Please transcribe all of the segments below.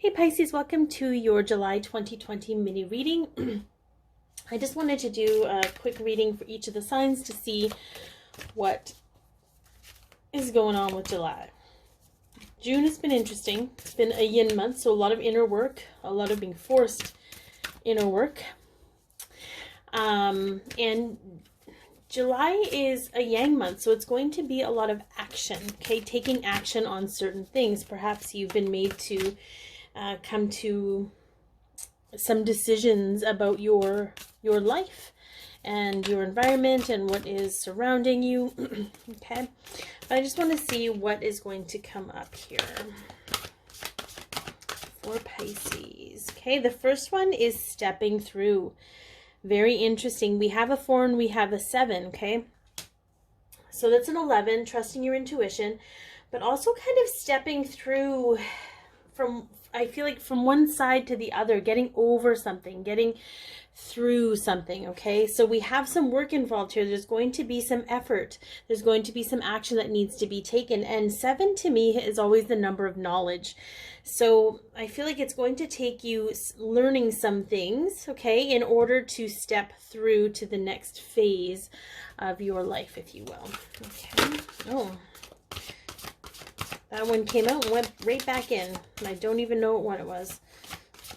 Hey Pisces, welcome to your July 2020 mini reading. I just wanted to do a quick reading for each of the signs to see what is going on with July. June has been interesting. It's been a yin month, so a lot of inner work, a lot of being forced inner work. And July is a yang month, so it's going to be a lot of action, okay? Taking action on certain things. Perhaps you've been made to come to some decisions about your life and your environment and what is surrounding you. Okay, but I just want to see what is going to come up here for Pisces. Okay, the first one is stepping through. Very interesting. We have a 4 and we have a 7. Okay, so that's an 11, trusting your intuition, but also kind of stepping through from, I feel like, from one side to the other, getting over something, getting through something. Okay, so we have some work involved here. There's going to be some effort. There's going to be some action that needs to be taken. And 7 to me is always the number of knowledge. So I feel like it's going to take you learning some things, okay, in order to step through to the next phase of your life, if you will. Okay. Oh, that one came out and went right back in. And I don't even know what one it was.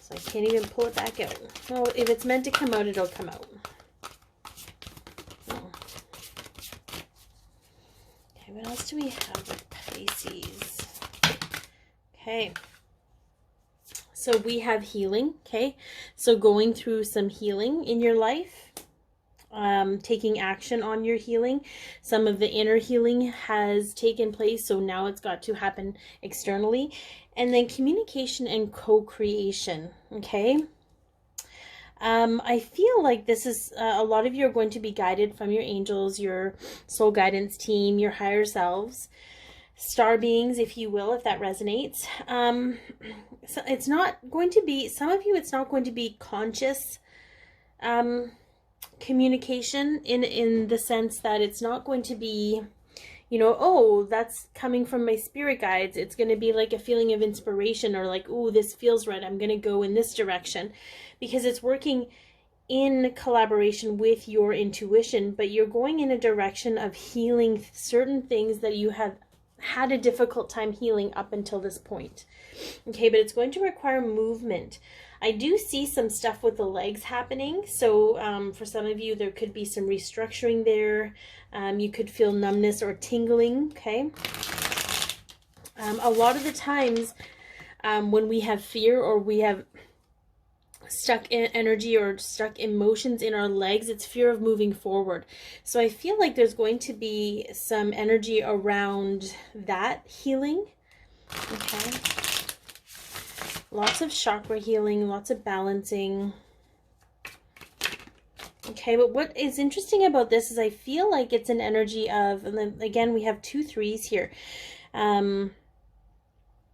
So I can't even pull it back out. Well, if it's meant to come out, it'll come out. Oh. Okay, what else do we have with Pisces? Okay. So we have healing, okay? So going through some healing in your life. Taking action on your healing. Some of the inner healing has taken place, so now it's got to happen externally. And then communication and co-creation, okay? I feel like this is, a lot of you are going to be guided from your angels, your soul guidance team, your higher selves, star beings, if you will, if that resonates. So it's not going to be, some of you, it's not going to be conscious, communication in the sense that it's not going to be, you know, oh, that's coming from my spirit guides. It's going to be like a feeling of inspiration, or like, oh, this feels right, I'm going to go in this direction, because it's working in collaboration with your intuition, but you're going in a direction of healing certain things that you have had a difficult time healing up until this point. Okay, but it's going to require movement. I do see some stuff with the legs happening. So for some of you, there could be some restructuring there. You could feel numbness or tingling, okay? A lot of the times when we have fear or we have stuck energy or stuck emotions in our legs, it's fear of moving forward. So I feel like there's going to be some energy around that healing, okay? Lots of chakra healing, lots of balancing. Okay, but what is interesting about this is I feel like it's an energy of, and then again, we have 2 3s here.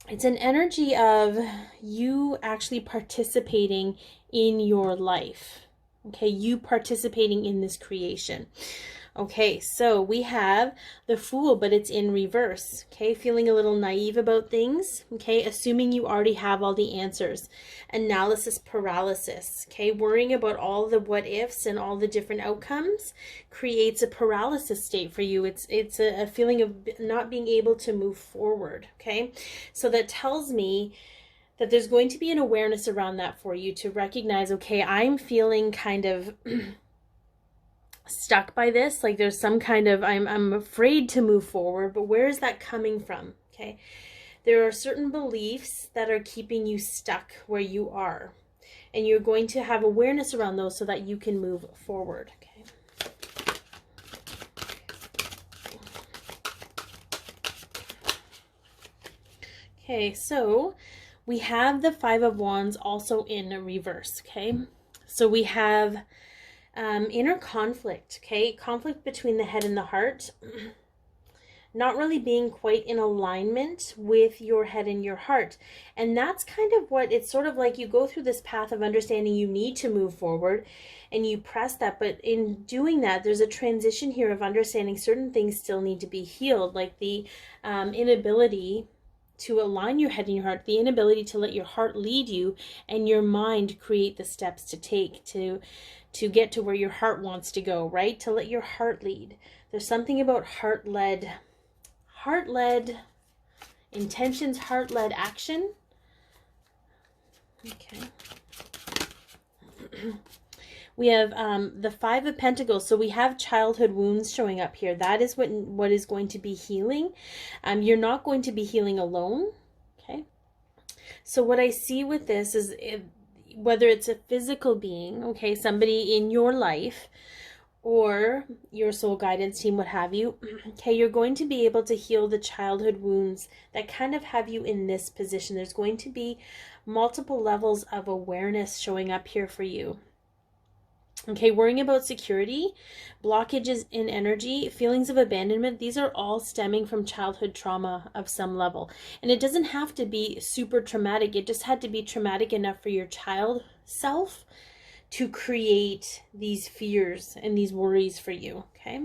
It's an energy of you actually participating in your life. Okay, you participating in this creation. Okay, so we have the Fool, but it's in reverse. Okay, feeling a little naive about things. Okay, assuming you already have all the answers. Analysis paralysis. Okay, worrying about all the what ifs and all the different outcomes creates a paralysis state for you. It's a feeling of not being able to move forward. Okay, so that tells me that there's going to be an awareness around that for you to recognize, okay, I'm feeling kind of stuck by this, like there's some kind of, I'm afraid to move forward, but where is that coming from? Okay, there are certain beliefs that are keeping you stuck where you are, and you're going to have awareness around those so that you can move forward. Okay, so we have the 5 of Wands also in reverse. Okay, so we have inner conflict, okay? Conflict between the head and the heart. Not really being quite in alignment with your head and your heart. And that's kind of what, it's sort of like you go through this path of understanding you need to move forward and you press that. But in doing that, there's a transition here of understanding certain things still need to be healed, like the inability to align your head and your heart, the inability to let your heart lead you and your mind create the steps to take to get to where your heart wants to go, right? To let your heart lead. There's something about heart-led intentions, heart-led action. Okay. We have the Five of Pentacles. So we have childhood wounds showing up here. That is what is going to be healing. You're not going to be healing alone. Okay. So what I see with this is whether it's a physical being, okay, somebody in your life, or your soul guidance team, what have you, okay, you're going to be able to heal the childhood wounds that kind of have you in this position. There's going to be multiple levels of awareness showing up here for you. Okay, worrying about security, blockages in energy, feelings of abandonment, these are all stemming from childhood trauma of some level. And it doesn't have to be super traumatic. It just had to be traumatic enough for your child self to create these fears and these worries for you, okay?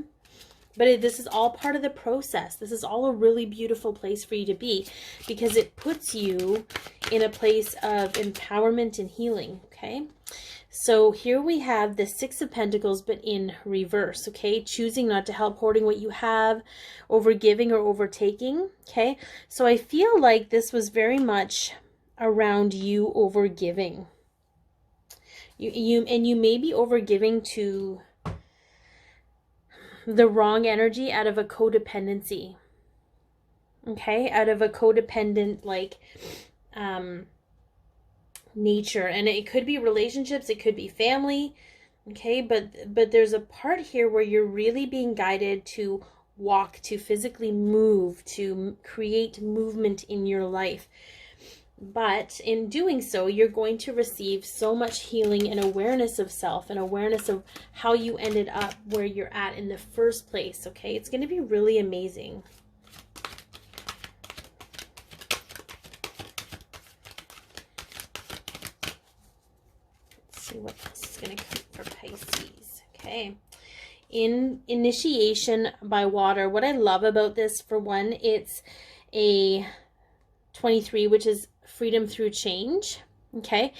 But this is all part of the process. This is all a really beautiful place for you to be, because it puts you in a place of empowerment and healing, okay? So here we have the Six of Pentacles, but in reverse, okay? Choosing not to help, hoarding what you have, overgiving or overtaking, okay? So I feel like this was very much around you overgiving. You may be overgiving to the wrong energy out of a codependency, okay? Out of a codependent, like, nature. And it could be relationships, it could be family, okay? But there's a part here where you're really being guided to walk, to physically move, to create movement in your life. But in doing so, you're going to receive so much healing and awareness of self and awareness of how you ended up where you're at in the first place, okay? It's going to be really amazing. Let's see what else is going to come for Pisces, okay? In initiation by water, what I love about this, for one, it's a 23, which is freedom through change, okay?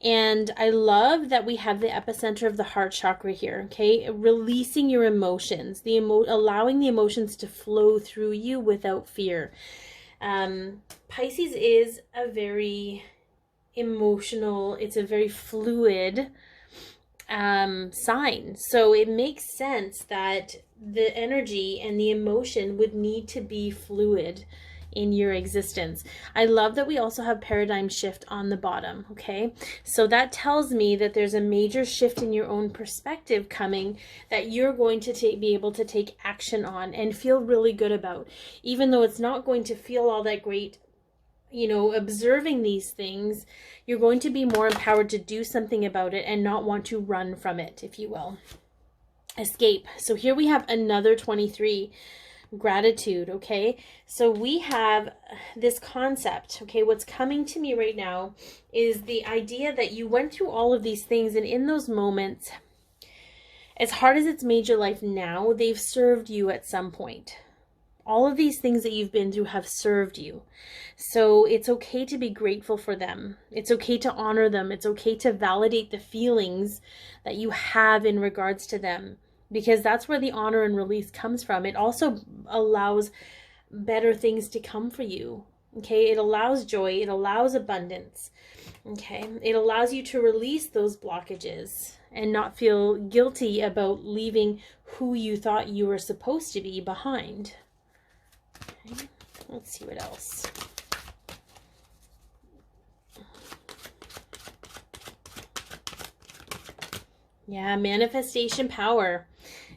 And I love that we have the epicenter of the heart chakra here, okay? Releasing your emotions, allowing the emotions to flow through you without fear. Pisces is a very emotional, it's a very fluid sign. So it makes sense that the energy and the emotion would need to be fluid in your existence. I love that we also have paradigm shift on the bottom, okay? So that tells me that there's a major shift in your own perspective coming that you're going to be able to take action on and feel really good about. Even though it's not going to feel all that great, you know, observing these things, you're going to be more empowered to do something about it and not want to run from it, if you will. Escape. So here we have another 23. Gratitude, okay? So we have this concept, okay? What's coming to me right now is the idea that you went through all of these things, and in those moments, as hard as it's made your life now, they've served you at some point. All of these things that you've been through have served you. So it's okay to be grateful for them. It's okay to honor them. It's okay to validate the feelings that you have in regards to them, because that's where the honor and release comes from. It also allows better things to come for you, okay? It allows joy. It allows abundance, okay? It allows you to release those blockages and not feel guilty about leaving who you thought you were supposed to be behind. Okay, let's see what else. Yeah, manifestation power.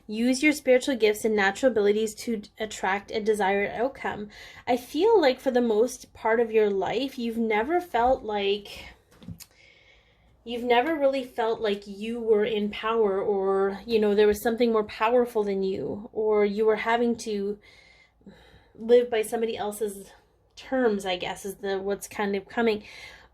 Use your spiritual gifts and natural abilities to attract a desired outcome. I feel like for the most part of your life, you've never really felt like you were in power, or, you know, there was something more powerful than you, or you were having to live by somebody else's terms, I guess, is what's kind of coming.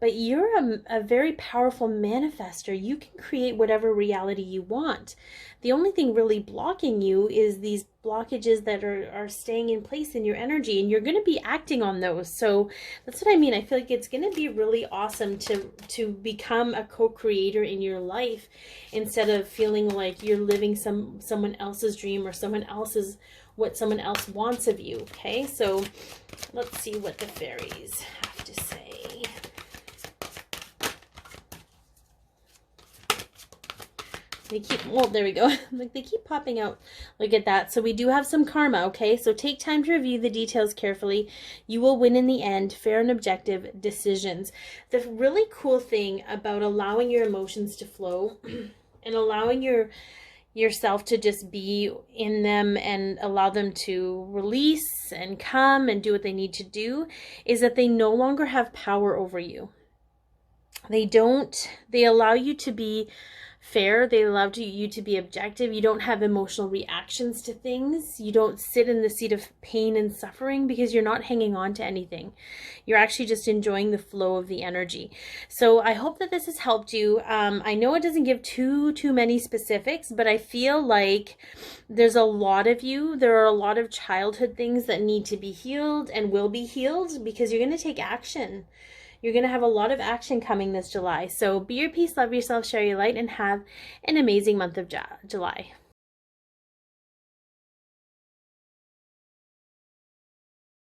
but you're a very powerful manifester. You can create whatever reality you want. The only thing really blocking you is these blockages that are staying in place in your energy, and you're going to be acting on those. So that's what I mean. I feel like it's going to be really awesome to become a co-creator in your life, instead of feeling like you're living someone else's dream, or what someone else wants of you. Okay, so let's see what the fairies have to say. They keep, well, there we go. Like, they keep popping out. Look at that. So we do have some karma, okay? So take time to review the details carefully. You will win in the end. Fair and objective decisions. The really cool thing about allowing your emotions to flow and allowing yourself to just be in them and allow them to release and come and do what they need to do is that they no longer have power over you. They allow you to be fair. They allow you to be objective. You don't have emotional reactions to things. You don't sit in the seat of pain and suffering because you're not hanging on to anything. You're actually just enjoying the flow of the energy. So I hope that this has helped you. I know it doesn't give too many specifics, but I feel like there's a lot of you. There are a lot of childhood things that need to be healed and will be healed because you're going to take action. You're going to have a lot of action coming this July. So be your peace, love yourself, share your light, and have an amazing month of July.